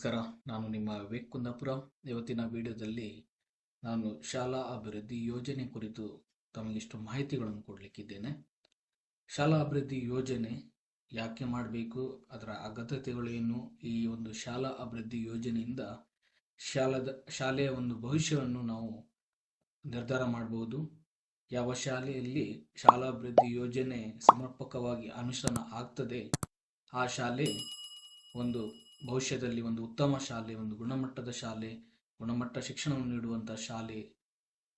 ನಮಸ್ಕಾರ. ನಾನು ನಿಮ್ಮ ವಿವೇಕ್ ಕುಂದಾಪುರ. ಇವತ್ತಿನ ವಿಡಿಯೋದಲ್ಲಿ ನಾನು ಶಾಲಾ ಅಭಿವೃದ್ಧಿ ಯೋಜನೆ ಕುರಿತು ತಮಗಿಷ್ಟು ಮಾಹಿತಿಗಳನ್ನು ಕೊಡಲಿಕ್ಕಿದ್ದೇನೆ. ಶಾಲಾ ಅಭಿವೃದ್ಧಿ ಯೋಜನೆ ಯಾಕೆ ಮಾಡಬೇಕು, ಅದರ ಅಗತ್ಯತೆಗಳೇನು, ಈ ಒಂದು ಶಾಲಾ ಅಭಿವೃದ್ಧಿ ಯೋಜನೆಯಿಂದ ಶಾಲೆಯ ಒಂದು ಭವಿಷ್ಯವನ್ನು ನಾವು ನಿರ್ಧಾರ ಮಾಡಬಹುದು. ಯಾವ ಶಾಲೆಯಲ್ಲಿ ಶಾಲಾ ಅಭಿವೃದ್ಧಿ ಯೋಜನೆ ಸಮರ್ಪಕವಾಗಿ ಅನುಷ್ಠಾನ ಆಗ್ತದೆ, ಆ ಶಾಲೆ ಒಂದು ಭವಿಷ್ಯದಲ್ಲಿ ಒಂದು ಉತ್ತಮ ಶಾಲೆ, ಒಂದು ಗುಣಮಟ್ಟದ ಶಾಲೆ, ಗುಣಮಟ್ಟ ಶಿಕ್ಷಣವನ್ನು ನೀಡುವಂಥ ಶಾಲೆ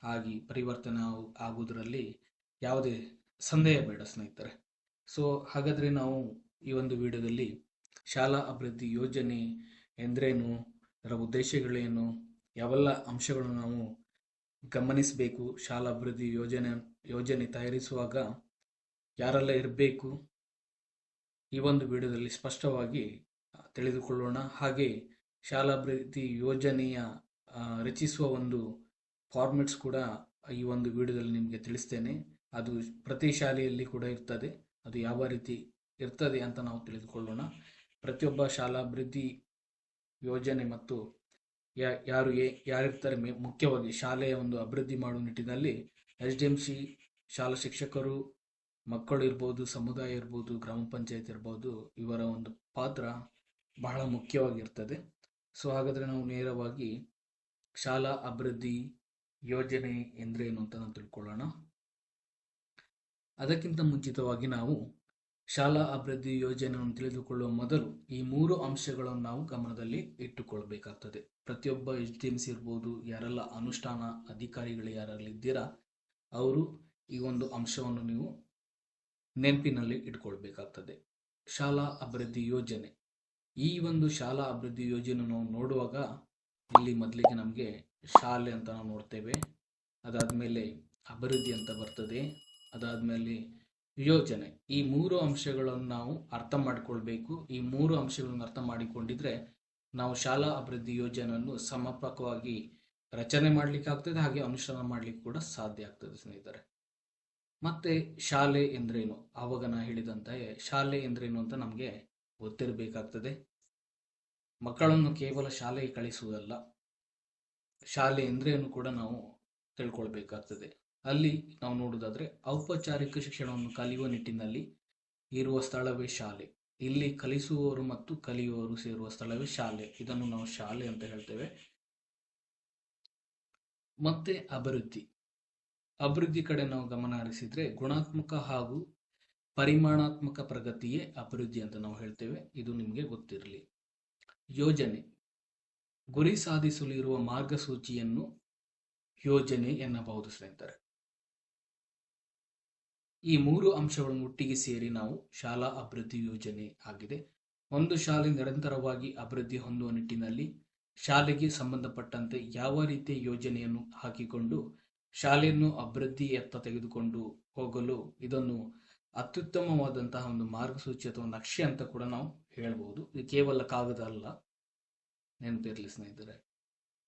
ಆಗಿ ಪರಿವರ್ತನೆ ಆಗುವುದರಲ್ಲಿ ಯಾವುದೇ ಸಂದೇಹ ಬೇಡ ಸ್ನೇಹಿತರೆ. ಸೊ ಹಾಗಾದರೆ ನಾವು ಈ ಒಂದು ವಿಡಿಯೋದಲ್ಲಿ ಶಾಲಾ ಅಭಿವೃದ್ಧಿ ಯೋಜನೆ ಎಂದರೇನು, ಅದರ ಉದ್ದೇಶಗಳೇನು, ಯಾವೆಲ್ಲ ಅಂಶಗಳನ್ನು ನಾವು ಗಮನಿಸಬೇಕು, ಶಾಲಾ ಅಭಿವೃದ್ಧಿ ಯೋಜನೆ ತಯಾರಿಸುವಾಗ ಯಾರೆಲ್ಲ ಇರಬೇಕು, ಈ ಒಂದು ವಿಡಿಯೋದಲ್ಲಿ ಸ್ಪಷ್ಟವಾಗಿ ತಿಳಿದುಕೊಳ್ಳೋಣ. ಹಾಗೆ ಶಾಲಾ ಅಭಿವೃದ್ಧಿ ಯೋಜನೆಯ ರಚಿಸುವ ಒಂದು ಫಾರ್ಮೆಟ್ಸ್ ಕೂಡ ಈ ಒಂದು ವಿಡಿಯೋದಲ್ಲಿ ನಿಮಗೆ ತಿಳಿಸ್ತೇನೆ. ಅದು ಪ್ರತಿ ಶಾಲೆಯಲ್ಲಿ ಕೂಡ ಇರ್ತದೆ, ಅದು ಯಾವ ರೀತಿ ಇರ್ತದೆ ಅಂತ ನಾವು ತಿಳಿದುಕೊಳ್ಳೋಣ. ಪ್ರತಿಯೊಬ್ಬ ಶಾಲಾ ಅಭಿವೃದ್ಧಿ ಯೋಜನೆ ಮತ್ತು ಯಾರಿರ್ತಾರೆ, ಮುಖ್ಯವಾಗಿ ಶಾಲೆಯ ಒಂದು ಅಭಿವೃದ್ಧಿ ಮಾಡುವ ನಿಟ್ಟಿನಲ್ಲಿ SDMC ಶಾಲಾ ಶಿಕ್ಷಕರು, ಮಕ್ಕಳು ಇರ್ಬೋದು, ಸಮುದಾಯ ಇರ್ಬೋದು, ಗ್ರಾಮ ಪಂಚಾಯತ್ ಇರ್ಬೋದು, ಇವರ ಒಂದು ಪಾತ್ರ ಬಹಳ ಮುಖ್ಯವಾಗಿರ್ತದೆ. ಸೊ ಹಾಗಾದರೆ ನಾವು ನೇರವಾಗಿ ಶಾಲಾ ಅಭಿವೃದ್ಧಿ ಯೋಜನೆ ಎಂದರೇನು ಅಂತ ನಾವು ತಿಳ್ಕೊಳ್ಳೋಣ. ಅದಕ್ಕಿಂತ ಮುಂಚಿತವಾಗಿ ನಾವು ಶಾಲಾ ಅಭಿವೃದ್ಧಿ ಯೋಜನೆಯನ್ನು ತಿಳಿದುಕೊಳ್ಳುವ ಮೊದಲು ಈ 3 ಅಂಶಗಳನ್ನು ನಾವು ಗಮನದಲ್ಲಿ ಇಟ್ಟುಕೊಳ್ಬೇಕಾಗ್ತದೆ. ಪ್ರತಿಯೊಬ್ಬ SDMC ಇರ್ಬೋದು, ಯಾರೆಲ್ಲ ಅನುಷ್ಠಾನ ಅಧಿಕಾರಿಗಳು ಯಾರೆಲ್ಲ ಇದ್ದೀರಾ, ಅವರು ಈ ಒಂದು ಅಂಶವನ್ನು ನೀವು ನೆನಪಿನಲ್ಲಿ ಇಟ್ಕೊಳ್ಬೇಕಾಗ್ತದೆ. ಶಾಲಾ ಅಭಿವೃದ್ಧಿ ಯೋಜನೆ, ಈ ಒಂದು ಶಾಲಾ ಅಭಿವೃದ್ಧಿ ಯೋಜನೆ ನಾವು ನೋಡುವಾಗ ಇಲ್ಲಿ ಮೊದಲಿಗೆ ನಮಗೆ ಶಾಲೆ ಅಂತ ನಾವು ನೋಡ್ತೇವೆ, ಅದಾದಮೇಲೆ ಅಭಿವೃದ್ಧಿ ಅಂತ ಬರ್ತದೆ, ಅದಾದಮೇಲೆ ಯೋಜನೆ. ಈ 3 ಅಂಶಗಳನ್ನು ನಾವು ಅರ್ಥ ಮಾಡಿಕೊಳ್ಬೇಕು. ಈ 3 ಅಂಶಗಳನ್ನು ಅರ್ಥ ಮಾಡಿಕೊಂಡಿದ್ರೆ ನಾವು ಶಾಲಾ ಅಭಿವೃದ್ಧಿ ಯೋಜನೆಯನ್ನು ಸಮರ್ಪಕವಾಗಿ ರಚನೆ ಮಾಡಲಿಕ್ಕೆ ಆಗ್ತದೆ, ಹಾಗೆ ಅನುಷ್ಠಾನ ಮಾಡಲಿಕ್ಕೆ ಕೂಡ ಸಾಧ್ಯ ಆಗ್ತದೆ ಸ್ನೇಹಿತರೆ. ಮತ್ತೆ ಶಾಲೆ ಎಂದ್ರೇನು, ಆವಾಗ ನಾ ಹೇಳಿದಂತೆ ಶಾಲೆ ಎಂದ್ರೇನು ಅಂತ ನಮಗೆ ಗೊತ್ತಿರಬೇಕಾಗ್ತದೆ. ಮಕ್ಕಳನ್ನು ಕೇವಲ ಶಾಲೆಗೆ ಕಳಿಸುವುದಲ್ಲ, ಶಾಲೆ ಎಂದ್ರೇನು ಕೂಡ ನಾವು ತಿಳ್ಕೊಳ್ಬೇಕಾಗ್ತದೆ. ಅಲ್ಲಿ ನಾವು ನೋಡುವುದಾದ್ರೆ ಔಪಚಾರಿಕ ಶಿಕ್ಷಣವನ್ನು ಕಲಿಯುವ ನಿಟ್ಟಿನಲ್ಲಿ ಇರುವ ಸ್ಥಳವೇ ಶಾಲೆ. ಇಲ್ಲಿ ಕಲಿಸುವವರು ಮತ್ತು ಕಲಿಯುವವರು ಸೇರುವ ಸ್ಥಳವೇ ಶಾಲೆ. ಇದನ್ನು ನಾವು ಶಾಲೆ ಅಂತ ಹೇಳ್ತೇವೆ. ಮತ್ತೆ ಅಭಿವೃದ್ಧಿ ಕಡೆ ನಾವು ಗಮನ ಹರಿಸಿದ್ರೆ ಗುಣಾತ್ಮಕ ಹಾಗೂ ಪರಿಮಾಣಾತ್ಮಕ ಪ್ರಗತಿಯೇ ಅಭಿವೃದ್ಧಿ ಅಂತ ನಾವು ಹೇಳ್ತೇವೆ. ಇದು ನಿಮಗೆ ಗೊತ್ತಿರಲಿ. ಯೋಜನೆ, ಗುರಿ ಸಾಧಿಸಲು ಇರುವ ಮಾರ್ಗಸೂಚಿಯನ್ನು ಯೋಜನೆ ಎನ್ನಬಹುದು ಸ್ನೇಹಿತರೆ. ಈ 3 ಅಂಶಗಳನ್ನು ಒಟ್ಟಿಗೆ ಸೇರಿ ನಾವು ಶಾಲಾ ಅಭಿವೃದ್ಧಿ ಯೋಜನೆ ಆಗಿದೆ. ಒಂದು ಶಾಲೆ ನಿರಂತರವಾಗಿ ಅಭಿವೃದ್ಧಿ ಹೊಂದುವ ನಿಟ್ಟಿನಲ್ಲಿ ಶಾಲೆಗೆ ಸಂಬಂಧಪಟ್ಟಂತೆ ಯಾವ ರೀತಿಯ ಯೋಜನೆಯನ್ನು ಹಾಕಿಕೊಂಡು ಶಾಲೆಯನ್ನು ಅಭಿವೃದ್ಧಿಯತ್ತ ತೆಗೆದುಕೊಂಡು ಹೋಗಲು ಇದನ್ನು ಅತ್ಯುತ್ತಮವಾದಂತಹ ಒಂದು ಮಾರ್ಗಸೂಚಿ ಅಥವಾ ನಕ್ಷೆ ಅಂತ ಕೂಡ ನಾವು ಹೇಳ್ಬೋದು. ಇದು ಕೇವಲ ಕಾಗದ ಅಲ್ಲ, ನೆನಪಿರಲಿ ಸ್ನೇಹಿತರೆ.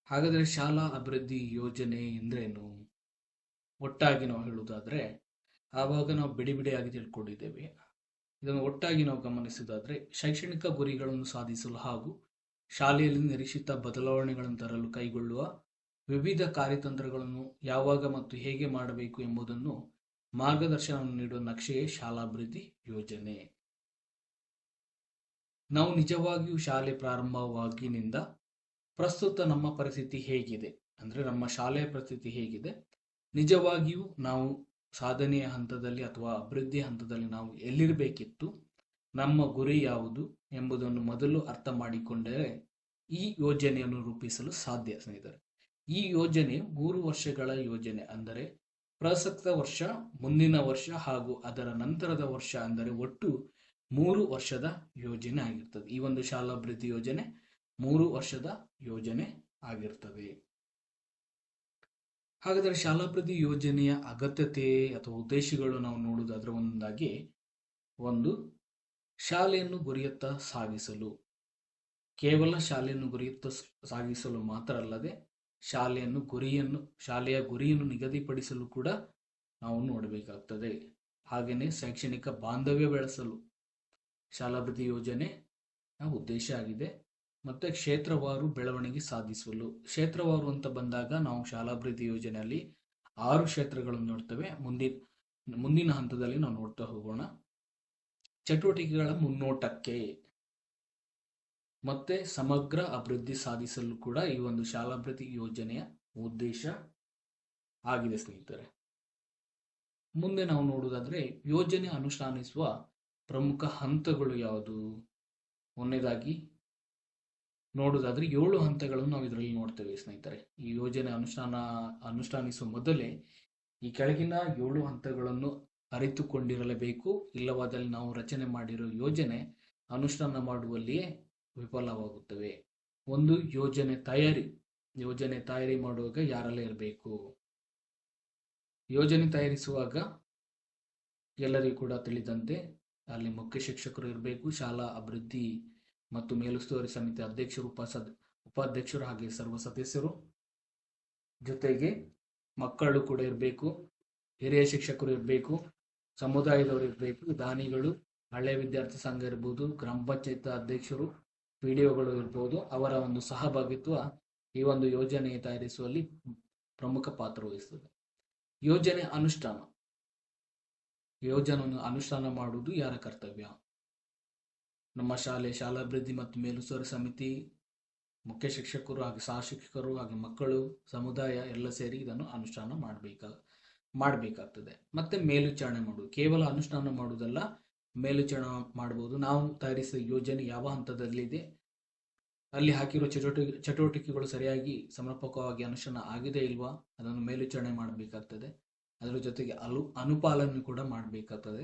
ಹಾಗಾದರೆ ಶಾಲಾ ಅಭಿವೃದ್ಧಿ ಯೋಜನೆ ಎಂದ್ರೇನು ಒಟ್ಟಾಗಿ ನಾವು ಹೇಳುವುದಾದ್ರೆ, ಆವಾಗ ನಾವು ಬಿಡಿಯಾಗಿ ತಿಳ್ಕೊಂಡಿದ್ದೇವೆ. ಇದನ್ನು ಒಟ್ಟಾಗಿ ನಾವು ಗಮನಿಸುವುದಾದ್ರೆ ಶೈಕ್ಷಣಿಕ ಗುರಿಗಳನ್ನು ಸಾಧಿಸಲು ಹಾಗೂ ಶಾಲೆಯಲ್ಲಿ ನಿರೀಕ್ಷಿತ ಬದಲಾವಣೆಗಳನ್ನು ತರಲು ಕೈಗೊಳ್ಳುವ ವಿವಿಧ ಕಾರ್ಯತಂತ್ರಗಳನ್ನು ಯಾವಾಗ ಮತ್ತು ಹೇಗೆ ಮಾಡಬೇಕು ಎಂಬುದನ್ನು ಮಾರ್ಗದರ್ಶನವನ್ನು ನೀಡುವ ನಕ್ಷೆಯೇ ಶಾಲಾಭಿವೃದ್ಧಿ ಯೋಜನೆ. ನಾವು ನಿಜವಾಗಿಯೂ ಶಾಲೆ ಪ್ರಾರಂಭವಾಗಿನಿಂದ ಪ್ರಸ್ತುತ ನಮ್ಮ ಪರಿಸ್ಥಿತಿ ಹೇಗಿದೆ, ಅಂದರೆ ನಮ್ಮ ಶಾಲೆಯ ಪರಿಸ್ಥಿತಿ ಹೇಗಿದೆ, ನಿಜವಾಗಿಯೂ ನಾವು ಸಾಧನೆಯ ಹಂತದಲ್ಲಿ ಅಥವಾ ಅಭಿವೃದ್ಧಿ ಹಂತದಲ್ಲಿ ನಾವು ಎಲ್ಲಿರಬೇಕಿತ್ತು, ನಮ್ಮ ಗುರಿ ಯಾವುದು ಎಂಬುದನ್ನು ಮೊದಲು ಅರ್ಥ ಮಾಡಿಕೊಂಡರೆ ಈ ಯೋಜನೆಯನ್ನು ರೂಪಿಸಲು ಸಾಧ್ಯ ಸ್ನೇಹಿತರೆ. ಈ ಯೋಜನೆ 3 ವರ್ಷಗಳ ಯೋಜನೆ, ಅಂದರೆ ಪ್ರಸಕ್ತ ವರ್ಷ, ಮುಂದಿನ ವರ್ಷ ಹಾಗೂ ಅದರ ನಂತರದ ವರ್ಷ, ಅಂದರೆ ಒಟ್ಟು 3 ವರ್ಷದ ಯೋಜನೆ ಆಗಿರ್ತದೆ. ಈ ಒಂದು ಶಾಲಾ ಅಭಿವೃದ್ಧಿ ಯೋಜನೆ 3 ವರ್ಷದ ಯೋಜನೆ ಆಗಿರ್ತದೆ. ಹಾಗಾದರೆ ಶಾಲಾಭಿವೃದ್ಧಿ ಯೋಜನೆಯ ಅಗತ್ಯತೆ ಅಥವಾ ಉದ್ದೇಶಗಳು ನಾವು ನೋಡುವುದಾದ್ರೆ, ಒಂದಾಗಿ ಒಂದು ಶಾಲೆಯನ್ನು ಗುರಿಯತ್ತ ಸಾಗಿಸಲು, ಕೇವಲ ಶಾಲೆಯನ್ನು ಗುರಿಯತ್ತ ಸಾಗಿಸಲು ಮಾತ್ರ ಅಲ್ಲದೆ ಶಾಲೆಯ ಗುರಿಯನ್ನು ನಿಗದಿಪಡಿಸಲು ಕೂಡ ನಾವು ನೋಡಬೇಕಾಗ್ತದೆ. ಹಾಗೆಯೇ ಶೈಕ್ಷಣಿಕ ಬಾಂಧವ್ಯ ಬೆಳೆಸಲು ಶಾಲಾಭಿವೃದ್ಧಿ ಯೋಜನೆ ಉದ್ದೇಶ ಆಗಿದೆ. ಮತ್ತೆ ಕ್ಷೇತ್ರವಾರು ಬೆಳವಣಿಗೆ ಸಾಧಿಸಲು. ಕ್ಷೇತ್ರವಾರು ಅಂತ ಬಂದಾಗ ನಾವು ಶಾಲಾಭಿವೃದ್ಧಿ ಯೋಜನೆಯಲ್ಲಿ 6 ಕ್ಷೇತ್ರಗಳನ್ನು ನೋಡ್ತೇವೆ. ಮುಂದಿನ ಹಂತದಲ್ಲಿ ನಾವು ನೋಡ್ತಾ ಹೋಗೋಣ. ಚಟುವಟಿಕೆಗಳ ಮುನ್ನೋಟಕ್ಕೆ ಮತ್ತೆ ಸಮಗ್ರ ಅಭಿವೃದ್ಧಿ ಸಾಧಿಸಲು ಕೂಡ ಈ ಒಂದು ಶಾಲಾಭಿವೃದ್ಧಿ ಯೋಜನೆಯ ಉದ್ದೇಶ ಆಗಿದೆ ಸ್ನೇಹಿತರೆ. ಮುಂದೆ ನಾವು ನೋಡುವುದಾದ್ರೆ ಯೋಜನೆ ಅನುಷ್ಠಾನಿಸುವ ಪ್ರಮುಖ ಹಂತಗಳು ಯಾವುದು? ಒಂದನೇದಾಗಿ ನೋಡುವುದಾದ್ರೆ 7 ಹಂತಗಳನ್ನು ನಾವು ಇದರಲ್ಲಿ ನೋಡ್ತೇವೆ ಸ್ನೇಹಿತರೆ. ಈ ಯೋಜನೆ ಅನುಷ್ಠಾನಿಸುವ ಮೊದಲೇ ಈ ಕೆಳಗಿನ 7 ಹಂತಗಳನ್ನು ಅರಿತುಕೊಂಡಿರಲೇಬೇಕು. ಇಲ್ಲವಾದಲ್ಲಿ ನಾವು ರಚನೆ ಮಾಡಿರೋ ಯೋಜನೆ ಅನುಷ್ಠಾನ ಮಾಡುವಲ್ಲಿಯೇ ವಿಫಲವಾಗುತ್ತವೆ. ಒಂದು, ಯೋಜನೆ ತಯಾರಿ. ಯೋಜನೆ ತಯಾರಿ ಮಾಡುವಾಗ ಯಾರೆಲ್ಲ ಇರಬೇಕು? ಯೋಜನೆ ತಯಾರಿಸುವಾಗ ಎಲ್ಲರಿಗೂ ಕೂಡ ತಿಳಿದಂತೆ ಅಲ್ಲಿ ಮುಖ್ಯ ಶಿಕ್ಷಕರು ಇರಬೇಕು, ಶಾಲಾ ಅಭಿವೃದ್ಧಿ ಮತ್ತು ಮೇಲುಸ್ತುವಾರಿ ಸಮಿತಿ ಅಧ್ಯಕ್ಷರು, ಉಪಾಧ್ಯಕ್ಷರು ಹಾಗೆ ಸರ್ವ ಸದಸ್ಯರು, ಜೊತೆಗೆ ಮಕ್ಕಳು ಕೂಡ ಇರಬೇಕು, ಹಿರಿಯ ಶಿಕ್ಷಕರು ಇರಬೇಕು, ಸಮುದಾಯದವರು ಇರಬೇಕು, ದಾನಿಗಳು, ಹಳೆ ವಿದ್ಯಾರ್ಥಿ ಸಂಘ ಇರ್ಬೋದು, ಗ್ರಾಮ ಪಂಚಾಯತ್ ಅಧ್ಯಕ್ಷರು, ಪಿಡಿಒಗಳು ಇರ್ಬೋದು. ಅವರ ಒಂದು ಸಹಭಾಗಿತ್ವ ಈ ಒಂದು ಯೋಜನೆ ತಯಾರಿಸುವಲ್ಲಿ ಪ್ರಮುಖ ಪಾತ್ರ ವಹಿಸ್ತದೆ. ಯೋಜನೆ ಅನುಷ್ಠಾನ. ಯೋಜನೆಯನ್ನು ಅನುಷ್ಠಾನ ಮಾಡುವುದು ಯಾರ ಕರ್ತವ್ಯ? ನಮ್ಮ ಶಾಲಾಭಿವೃದ್ಧಿ ಮತ್ತು ಮೇಲುಸ್ತುವಾರಿ ಸಮಿತಿ, ಮುಖ್ಯ ಶಿಕ್ಷಕರು ಹಾಗೆ ಸಹ ಶಿಕ್ಷಕರು ಹಾಗೆ ಮಕ್ಕಳು, ಸಮುದಾಯ ಎಲ್ಲ ಸೇರಿ ಇದನ್ನು ಅನುಷ್ಠಾನ ಮಾಡಬೇಕಾಗ್ತದೆ. ಮತ್ತೆ ಮೇಲ್ವಿಚಾರಣೆ ಮಾಡುವುದು. ಕೇವಲ ಅನುಷ್ಠಾನ ಮಾಡುವುದಲ್ಲ, ಮೇಲ್ವಿಚಾರಣೆ ಮಾಡಬಹುದು. ನಾವು ತಯಾರಿಸಿದ ಯೋಜನೆ ಯಾವ ಹಂತದಲ್ಲಿದೆ, ಅಲ್ಲಿ ಹಾಕಿರೋ ಚಟುವಟಿಕೆಗಳು ಸರಿಯಾಗಿ ಸಮರ್ಪಕವಾಗಿ ಅನುಷ್ಠಾನ ಆಗಿದೆ ಇಲ್ವಾ, ಅದನ್ನು ಮೇಲ್ವಿಚಾರಣೆ ಮಾಡಬೇಕಾಗ್ತದೆ. ಅದರ ಜೊತೆಗೆ ಅನುಪಾಲನೆ ಕೂಡ ಮಾಡಬೇಕಾಗ್ತದೆ.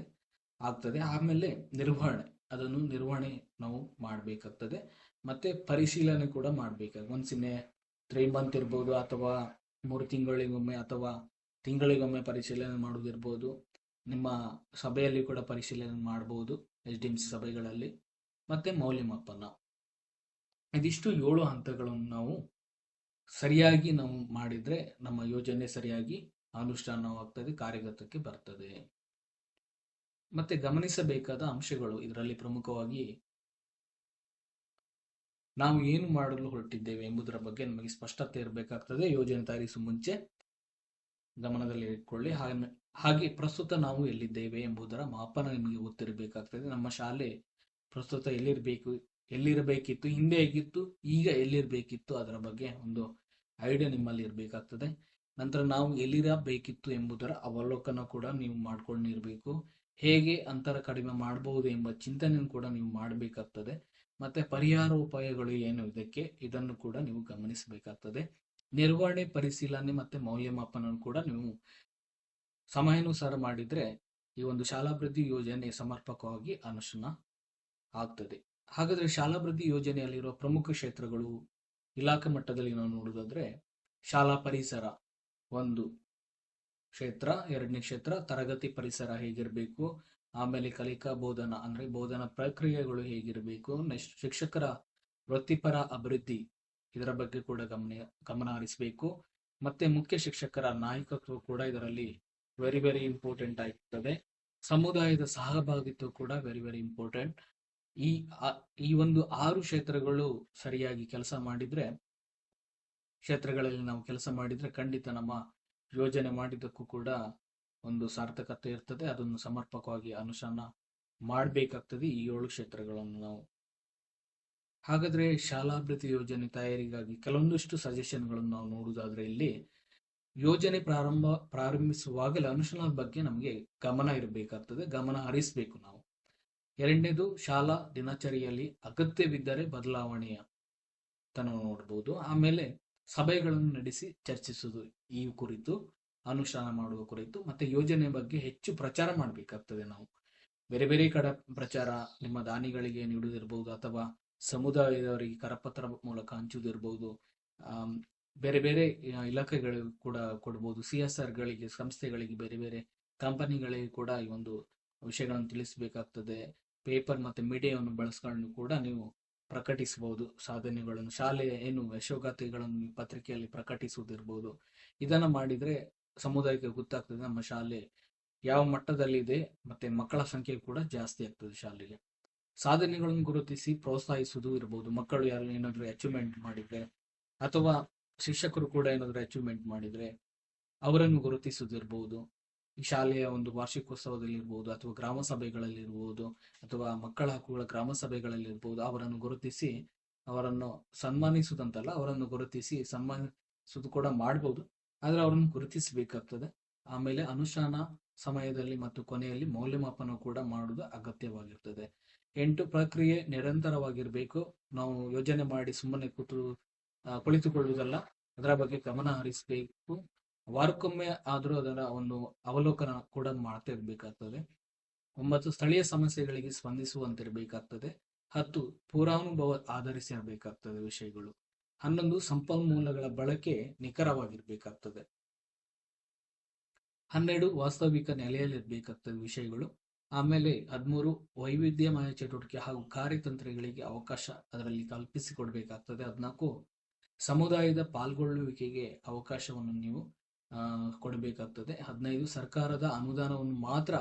ಆಮೇಲೆ ನಿರ್ವಹಣೆ ನಾವು ಮಾಡಬೇಕಾಗ್ತದೆ. ಮತ್ತೆ ಪರಿಶೀಲನೆ ಕೂಡ ಮಾಡಬೇಕಾಗ್ತದೆ. ಒಂದ್ಸಿನೆ 3 ಮಂತ್ ಇರ್ಬೋದು, ಅಥವಾ 3 ತಿಂಗಳಿಗೊಮ್ಮೆ ಅಥವಾ ತಿಂಗಳಿಗೊಮ್ಮೆ ಪರಿಶೀಲನೆ ಮಾಡುವುದಿರ್ಬೋದು. ನಿಮ್ಮ ಸಭೆಯಲ್ಲಿ ಕೂಡ ಪರಿಶೀಲನೆ ಮಾಡಬಹುದು, SDMC ಸಭೆಗಳಲ್ಲಿ. ಮತ್ತೆ ಮೌಲ್ಯಮಾಪನ. ಇದಿಷ್ಟು 7 ಹಂತಗಳನ್ನು ನಾವು ಸರಿಯಾಗಿ ಮಾಡಿದ್ರೆ ನಮ್ಮ ಯೋಜನೆ ಸರಿಯಾಗಿ ಅನುಷ್ಠಾನವಾಗ್ತದೆ, ಕಾರ್ಯಗತಕ್ಕೆ ಬರ್ತದೆ. ಮತ್ತೆ ಗಮನಿಸಬೇಕಾದ ಅಂಶಗಳು ಇದರಲ್ಲಿ ಪ್ರಮುಖವಾಗಿ ನಾವು ಏನು ಮಾಡಲು ಹೊರಟಿದ್ದೇವೆ ಎಂಬುದರ ಬಗ್ಗೆ ನಮಗೆ ಸ್ಪಷ್ಟತೆ ಇರಬೇಕಾಗ್ತದೆ. ಯೋಜನೆ ತಯಾರಿಸುವ ಮುಂಚೆ ಗಮನದಲ್ಲಿ ಇಟ್ಕೊಳ್ಳಿ. ಹಾಗೆ ಪ್ರಸ್ತುತ ನಾವು ಎಲ್ಲಿದ್ದೇವೆ ಎಂಬುದರ ಮಾಪನ ನಿಮಗೆ ಗೊತ್ತಿರಬೇಕಾಗ್ತದೆ. ನಮ್ಮ ಶಾಲೆ ಪ್ರಸ್ತುತ ಎಲ್ಲಿರಬೇಕಿತ್ತು, ಹಿಂದೆ ಹೇಗಿತ್ತು, ಈಗ ಎಲ್ಲಿರಬೇಕಿತ್ತು, ಅದರ ಬಗ್ಗೆ ಒಂದು ಐಡಿಯಾ ನಿಮ್ಮಲ್ಲಿ ಇರಬೇಕಾಗ್ತದೆ. ನಂತರ ನಾವು ಎಲ್ಲಿರಬೇಕಿತ್ತು ಎಂಬುದರ ಅವಲೋಕನ ಕೂಡ ನೀವು ಮಾಡ್ಕೊಂಡಿರ್ಬೇಕು. ಹೇಗೆ ಅಂತರ ಕಡಿಮೆ ಮಾಡಬಹುದು ಎಂಬ ಚಿಂತನೆಯನ್ನು ಕೂಡ ನೀವು ಮಾಡಬೇಕಾಗ್ತದೆ. ಮತ್ತೆ ಪರಿಹಾರ ಉಪಾಯಗಳು ಏನು ಇದನ್ನು ಕೂಡ ನೀವು ಗಮನಿಸಬೇಕಾಗ್ತದೆ. ನಿರ್ವಹಣೆ, ಪರಿಶೀಲನೆ ಮತ್ತೆ ಮೌಲ್ಯಮಾಪನ ಕೂಡ ನೀವು ಸಮಯಾನುಸಾರ ಮಾಡಿದ್ರೆ ಈ ಒಂದು ಶಾಲಾಭಿವೃದ್ಧಿ ಯೋಜನೆ ಸಮರ್ಪಕವಾಗಿ ಅನುಷ್ಠಾನ ಆಗ್ತದೆ. ಹಾಗಾದ್ರೆ ಶಾಲಾಭಿವೃದ್ಧಿ ಯೋಜನೆಯಲ್ಲಿರುವ ಪ್ರಮುಖ ಕ್ಷೇತ್ರಗಳು ಇಲಾಖೆ ಮಟ್ಟದಲ್ಲಿ ನಾವು ನೋಡುವುದಾದ್ರೆ, ಶಾಲಾ ಪರಿಸರ ಒಂದು ಕ್ಷೇತ್ರ, 2ನೇ ಕ್ಷೇತ್ರ ತರಗತಿ ಪರಿಸರ ಹೇಗಿರಬೇಕು, ಆಮೇಲೆ ಕಲಿಕಾ ಬೋಧನಾ ಅಂದ್ರೆ ಬೋಧನಾ ಪ್ರಕ್ರಿಯೆಗಳು ಹೇಗಿರಬೇಕು, ನೆಕ್ಸ್ಟ್ ಶಿಕ್ಷಕರ ವೃತ್ತಿಪರ ಅಭಿವೃದ್ಧಿ ಇದರ ಬಗ್ಗೆ ಕೂಡ ಗಮನ ಹರಿಸಬೇಕು. ಮತ್ತೆ ಮುಖ್ಯ ಶಿಕ್ಷಕರ ನಾಯಕತ್ವ ಕೂಡ ಇದರಲ್ಲಿ ವೆರಿ ವೆರಿ ಇಂಪಾರ್ಟೆಂಟ್ ಆಗಿರ್ತದೆ. ಸಮುದಾಯದ ಸಹಭಾಗಿತ್ವ ಕೂಡ ವೆರಿ ವೆರಿ ಇಂಪಾರ್ಟೆಂಟ್. ಈ ಒಂದು 6 ಕ್ಷೇತ್ರಗಳು ಸರಿಯಾಗಿ ಕ್ಷೇತ್ರಗಳಲ್ಲಿ ನಾವು ಕೆಲಸ ಮಾಡಿದ್ರೆ ಖಂಡಿತ ನಮ್ಮ ಯೋಜನೆ ಮಾಡಿದ್ದಕ್ಕೂ ಕೂಡ ಒಂದು ಸಾರ್ಥಕತೆ ಇರ್ತದೆ. ಅದನ್ನು ಸಮರ್ಪಕವಾಗಿ ಅನುಷ್ಠಾನ ಮಾಡಬೇಕಾಗ್ತದೆ ಈ 7 ಕ್ಷೇತ್ರಗಳನ್ನು ನಾವು. ಹಾಗಾದ್ರೆ ಶಾಲಾಭಿವೃದ್ಧಿ ಯೋಜನೆ ತಯಾರಿಗಾಗಿ ಕೆಲವೊಂದಿಷ್ಟು ಸಜೆಷನ್ಗಳನ್ನು ನಾವು ನೋಡುವುದಾದ್ರೆ, ಇಲ್ಲಿ ಯೋಜನೆ ಪ್ರಾರಂಭಿಸುವಾಗಲೇ ಅನುಷ್ಠಾನದ ಬಗ್ಗೆ ನಮಗೆ ಗಮನ ಇರಬೇಕಾಗ್ತದೆ, ಗಮನ ಹರಿಸಬೇಕು ನಾವು. 2ನೇದು, ಶಾಲಾ ದಿನಚರಿಯಲ್ಲಿ ಅಗತ್ಯವಿದ್ದರೆ ಬದಲಾವಣೆಯ ನೋಡಬಹುದು. ಆಮೇಲೆ ಸಭೆಗಳನ್ನು ನಡೆಸಿ ಚರ್ಚಿಸುವುದು ಈ ಕುರಿತು, ಅನುಷ್ಠಾನ ಮಾಡುವ ಕುರಿತು. ಮತ್ತೆ ಯೋಜನೆ ಬಗ್ಗೆ ಹೆಚ್ಚು ಪ್ರಚಾರ ಮಾಡಬೇಕಾಗ್ತದೆ. ನಾವು ಬೇರೆ ಬೇರೆ ಕಡೆ ಪ್ರಚಾರ, ನಿಮ್ಮ ದಾನಿಗಳಿಗೆ ನೀಡುವುದಿರ್ಬಹುದು, ಅಥವಾ ಸಮುದಾಯದವರಿಗೆ ಕರಪತ್ರ ಮೂಲಕ ಹಂಚುವುದಿರ್ಬಹುದು, ಬೇರೆ ಬೇರೆ ಇಲಾಖೆಗಳಿಗೂ ಕೂಡ ಕೊಡ್ಬೋದು, CSR ಗಳಿಗೆ, ಸಂಸ್ಥೆಗಳಿಗೆ, ಬೇರೆ ಬೇರೆ ಕಂಪನಿಗಳಿಗೆ ಕೂಡ ಈ ಒಂದು ವಿಷಯಗಳನ್ನು ತಿಳಿಸಬೇಕಾಗ್ತದೆ. ಪೇಪರ್ ಮತ್ತೆ ಮೀಡಿಯಾವನ್ನು ಬಳಸ್ಕೊಂಡು ಕೂಡ ನೀವು ಪ್ರಕಟಿಸಬಹುದು ಸಾಧನೆಗಳನ್ನು, ಶಾಲೆಯ ಯಶೋಗಾಥೆಗಳನ್ನು ಪತ್ರಿಕೆಯಲ್ಲಿ ಪ್ರಕಟಿಸುವುದಿರ್ಬೋದು. ಇದನ್ನ ಮಾಡಿದ್ರೆ ಸಮುದಾಯಕ್ಕೆ ಗೊತ್ತಾಗ್ತದೆ ನಮ್ಮ ಶಾಲೆ ಯಾವ ಮಟ್ಟದಲ್ಲಿದೆ, ಮತ್ತೆ ಮಕ್ಕಳ ಸಂಖ್ಯೆ ಕೂಡ ಜಾಸ್ತಿ ಆಗ್ತದೆ ಶಾಲೆಗೆ. ಸಾಧನೆಗಳನ್ನು ಗುರುತಿಸಿ ಪ್ರೋತ್ಸಾಹಿಸುವುದು ಇರಬಹುದು. ಮಕ್ಕಳು ಯಾರು ಏನಾದ್ರು ಅಚೀವ್ಮೆಂಟ್ ಮಾಡಿದ್ರೆ ಅಥವಾ ಶಿಕ್ಷಕರು ಕೂಡ ಏನಾದ್ರು ಅಚೀವ್ಮೆಂಟ್ ಮಾಡಿದ್ರೆ ಅವರನ್ನು ಗುರುತಿಸುವುದಿರಬಹುದು. ಈ ಶಾಲೆಯ ಒಂದು ವಾರ್ಷಿಕೋತ್ಸವದಲ್ಲಿ ಇರ್ಬೋದು, ಅಥವಾ ಗ್ರಾಮ ಸಭೆಗಳಲ್ಲಿ ಇರ್ಬೋದು, ಅಥವಾ ಮಕ್ಕಳ ಹಕ್ಕುಗಳ ಗ್ರಾಮ ಸಭೆಗಳಲ್ಲಿ ಇರ್ಬೋದು, ಅವರನ್ನು ಗುರುತಿಸಿ ಅವರನ್ನು ಸನ್ಮಾನಿಸುವುದಂತಲ್ಲ, ಅವರನ್ನು ಗುರುತಿಸಿ ಸನ್ಮಾನಿಸುವುದು ಕೂಡ ಮಾಡ್ಬೋದು, ಆದ್ರೆ ಅವರನ್ನು ಗುರುತಿಸಬೇಕಾಗ್ತದೆ. ಆಮೇಲೆ ಅನುಷ್ಠಾನ ಸಮಯದಲ್ಲಿ ಮತ್ತು ಕೊನೆಯಲ್ಲಿ ಮೌಲ್ಯಮಾಪನ ಕೂಡ ಮಾಡುವುದು ಅಗತ್ಯವಾಗಿರ್ತದೆ. 8 ಪ್ರಕ್ರಿಯೆ ನಿರಂತರವಾಗಿರ್ಬೇಕು. ನಾವು ಯೋಜನೆ ಮಾಡಿ ಸುಮ್ಮನೆ ಕುಳಿತುಕೊಳ್ಳುವುದಲ್ಲ, ಅದರ ಬಗ್ಗೆ ಗಮನ ಹರಿಸಬೇಕು. ವಾರಕ್ಕೊಮ್ಮೆ ಆದರೂ ಅದರ ಒಂದು ಅವಲೋಕನ ಕೂಡ ಮಾಡ್ತಾ ಇರ್ಬೇಕಾಗ್ತದೆ. 9 ಸ್ಥಳೀಯ ಸಮಸ್ಯೆಗಳಿಗೆ ಸ್ಪಂದಿಸುವಂತಿರಬೇಕಾಗ್ತದೆ. 10 ಪೂರ್ವಾನುಭವ ಆಧರಿಸಿರಬೇಕಾಗ್ತದೆ ವಿಷಯಗಳು. 11 ಸಂಪನ್ಮೂಲಗಳ ಬಳಕೆ ನಿಖರವಾಗಿರ್ಬೇಕಾಗ್ತದೆ. 12 ವಾಸ್ತವಿಕ ನೆಲೆಯಲ್ಲಿರ್ಬೇಕಾಗ್ತದೆ ವಿಷಯಗಳು. ಆಮೇಲೆ 13 ವೈವಿಧ್ಯಮಯ ಚಟುವಟಿಕೆ ಹಾಗೂ ಕಾರ್ಯತಂತ್ರಗಳಿಗೆ ಅವಕಾಶ ಅದರಲ್ಲಿ ಕಲ್ಪಿಸಿಕೊಡ್ಬೇಕಾಗ್ತದೆ. 14 ಸಮುದಾಯದ ಪಾಲ್ಗೊಳ್ಳುವಿಕೆಗೆ ಅವಕಾಶವನ್ನು ನೀವು ಕೊಡಬೇಕಾಗ್ತದೆ. 15 ಸರ್ಕಾರದ ಅನುದಾನವನ್ನು ಮಾತ್ರ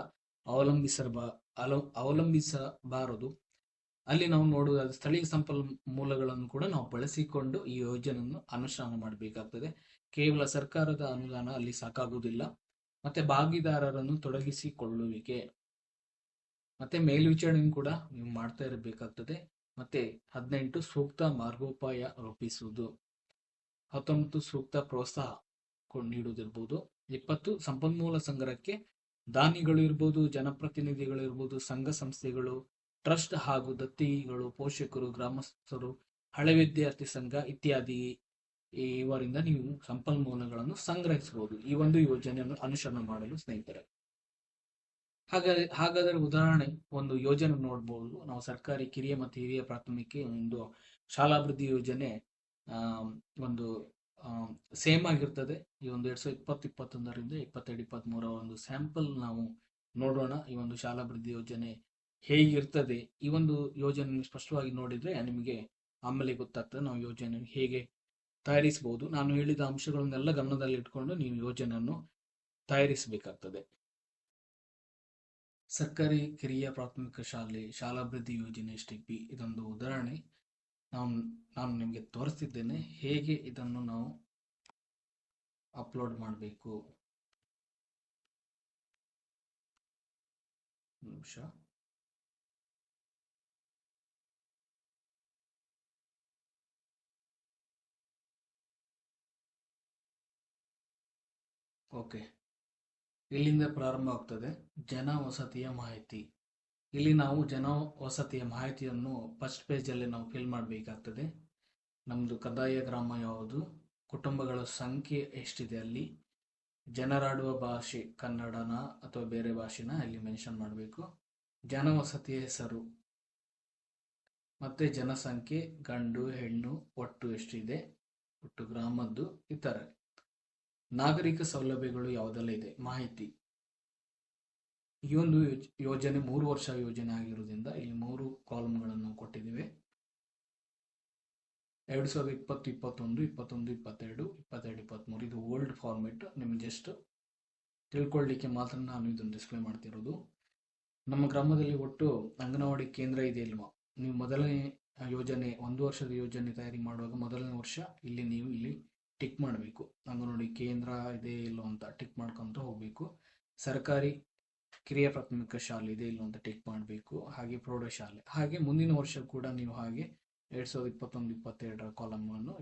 ಅವಲಂಬಿಸಬಾರದು. ಅಲ್ಲಿ ನಾವು ನೋಡುವುದಾದ ಸ್ಥಳೀಯ ಸಂಪನ್ಮೂಲಗಳನ್ನು ಕೂಡ ನಾವು ಬಳಸಿಕೊಂಡು ಈ ಯೋಜನೆಯನ್ನು ಅನುಷ್ಠಾನ ಮಾಡಬೇಕಾಗ್ತದೆ. ಕೇವಲ ಸರ್ಕಾರದ ಅನುದಾನ ಅಲ್ಲಿ ಸಾಕಾಗುವುದಿಲ್ಲ. ಮತ್ತೆ ಭಾಗಿದಾರರನ್ನು ತೊಡಗಿಸಿಕೊಳ್ಳುವಿಕೆ ಮತ್ತೆ ಮೇಲ್ವಿಚಾರಣೆ ಕೂಡ ನೀವು ಮಾಡ್ತಾ ಇರಬೇಕಾಗ್ತದೆ. ಮತ್ತೆ 18 ಸೂಕ್ತ ಮಾರ್ಗೋಪಾಯ ರೂಪಿಸುವುದು. 19 ಸೂಕ್ತ ಪ್ರೋತ್ಸಾಹ ನೀಡುವುದಿರ್ಬೋದು. 20 ಸಂಪನ್ಮೂಲ ಸಂಗ್ರಹಕ್ಕೆ ದಾನಿಗಳು ಇರ್ಬೋದು, ಜನಪ್ರತಿನಿಧಿಗಳು ಇರ್ಬೋದು, ಸಂಘ ಸಂಸ್ಥೆಗಳು, ಟ್ರಸ್ಟ್ ಹಾಗೂ ದತ್ತಿಗಳು, ಪೋಷಕರು, ಗ್ರಾಮಸ್ಥರು, ಹಳೆ ವಿದ್ಯಾರ್ಥಿ ಸಂಘ ಇತ್ಯಾದಿ ಇವರಿಂದ ನೀವು ಸಂಪನ್ಮೂಲಗಳನ್ನು ಸಂಗ್ರಹಿಸಬಹುದು ಈ ಒಂದು ಯೋಜನೆಯನ್ನು ಅನುಸರಣೆ ಮಾಡಲು ಸ್ನೇಹಿತರೆ. ಹಾಗಾದರೆ ಉದಾಹರಣೆ ಒಂದು ಯೋಜನೆ ನೋಡ್ಬೋದು ನಾವು. ಸರ್ಕಾರಿ ಕಿರಿಯ ಮತ್ತು ಹಿರಿಯ ಪ್ರಾಥಮಿಕ ಒಂದು ಶಾಲಾಭಿವೃದ್ಧಿ ಯೋಜನೆ ಒಂದು ಸೇಮ್ ಆಗಿರ್ತದೆ. ಈ ಒಂದು 2020-21ರಿಂದ 22-23 ಒಂದು ಸ್ಯಾಂಪಲ್ ನಾವು ನೋಡೋಣ. ಈ ಒಂದು ಶಾಲಾಭಿವೃದ್ಧಿ ಯೋಜನೆ ಹೇಗಿರ್ತದೆ, ಈ ಒಂದು ಯೋಜನೆ ಸ್ಪಷ್ಟವಾಗಿ ನೋಡಿದ್ರೆ ನಿಮಗೆ ಆಮೇಲೆ ಗೊತ್ತಾಗ್ತದೆ ನಾವು ಯೋಜನೆ ಹೇಗೆ ತಯಾರಿಸಬಹುದು. ನಾನು ಹೇಳಿದ ಅಂಶಗಳನ್ನೆಲ್ಲ ಗಮನದಲ್ಲಿ ಇಟ್ಕೊಂಡು ನೀವು ಯೋಜನೆಯನ್ನು ತಯಾರಿಸಬೇಕಾಗ್ತದೆ. ಸರ್ಕಾರಿ ಕಿರಿಯ ಪ್ರಾಥಮಿಕ ಶಾಲೆ ಶಾಲಾಭಿವೃದ್ಧಿ ಯೋಜನೆ ಸ್ಟೆಪ್ ಬಿ ಇದೊಂದು ಉದಾಹರಣೆ ನಾನು ನಿಮಗೆ ತೋರಿಸ್ತಿದ್ದೇನೆ ಹೇಗೆ ಇದನ್ನು ನಾವು ಅಪ್ಲೋಡ್ ಮಾಡಬೇಕು. ನಿಮಿಷ. ಓಕೆ, ಇಲ್ಲಿಂದ ಪ್ರಾರಂಭ ಆಗ್ತದೆ. ಜನವಸತಿಯ ಮಾಹಿತಿ. ಇಲ್ಲಿ ನಾವು ಜನವಸತಿಯ ಮಾಹಿತಿಯನ್ನು ಫಸ್ಟ್ ಪೇಜಲ್ಲಿ ನಾವು ಫಿಲ್ ಮಾಡಬೇಕಾಗ್ತದೆ. ನಮ್ಮದು ಕಂದಾಯ ಗ್ರಾಮ ಯಾವುದು, ಕುಟುಂಬಗಳ ಸಂಖ್ಯೆ ಎಷ್ಟಿದೆ, ಅಲ್ಲಿ ಜನರಾಡುವ ಭಾಷೆ ಕನ್ನಡನ ಅಥವಾ ಬೇರೆ ಭಾಷೆನ ಇಲ್ಲಿ ಮೆನ್ಷನ್ ಮಾಡಬೇಕು. ಜನವಸತಿಯ ಹೆಸರು ಮತ್ತೆ ಜನಸಂಖ್ಯೆ, ಗಂಡು ಹೆಣ್ಣು ಒಟ್ಟು ಎಷ್ಟಿದೆ, ಒಟ್ಟು ಗ್ರಾಮದ್ದು, ಇತರೆ ನಾಗರಿಕ ಸೌಲಭ್ಯಗಳು ಯಾವುದೆಲ್ಲ ಇದೆ ಮಾಹಿತಿ. ಈ ಒಂದು ಯೋಜನೆ 3 ವರ್ಷ ಯೋಜನೆ ಆಗಿರುವುದರಿಂದ ಇಲ್ಲಿ 3 ಕಾಲಮ್ಗಳನ್ನು ಕೊಟ್ಟಿದ್ದೇವೆ. 2020, 21, 22, 23 ಇದು ಓಲ್ಡ್ ಫಾರ್ಮೆಟ್. ನಿಮ್ಗೆ ಜಸ್ಟ್ ತಿಳ್ಕೊಳ್ಳಿಕ್ಕೆ ಮಾತ್ರ ನಾನು ಇದನ್ನು ಡಿಸ್ಪ್ಲೇ ಮಾಡ್ತಿರೋದು. ನಮ್ಮ ಗ್ರಾಮದಲ್ಲಿ ಒಟ್ಟು ಅಂಗನವಾಡಿ ಕೇಂದ್ರ ಇದೆ ಇಲ್ವಾ, ನೀವು ಮೊದಲನೇ ಯೋಜನೆ 1 ವರ್ಷದ ಯೋಜನೆ ತಯಾರಿ ಮಾಡುವಾಗ ಮೊದಲನೇ ವರ್ಷ ನೀವು ಇಲ್ಲಿ ಟಿಕ್ ಮಾಡಬೇಕು. ಅಂಗನವಾಡಿ ಕೇಂದ್ರ ಇದೆ ಇಲ್ಲೋ ಅಂತ ಟಿಕ್ ಮಾಡ್ಕೊಂತ ಹೋಗ್ಬೇಕು. ಸರ್ಕಾರಿ ಕಿರಿಯ ಪ್ರಾಥಮಿಕ ಶಾಲೆ ಇದೆ ಇಲ್ಲೋ ಅಂತ ಟಿಕ್ ಮಾಡಬೇಕು. ಹಾಗೆ ಪ್ರೌಢಶಾಲೆ, ಹಾಗೆ ಮುಂದಿನ ವರ್ಷ ಕೂಡ ನೀವು ಹಾಗೆ 2021-22 ಕಾಲಮ್ ಅನ್ನು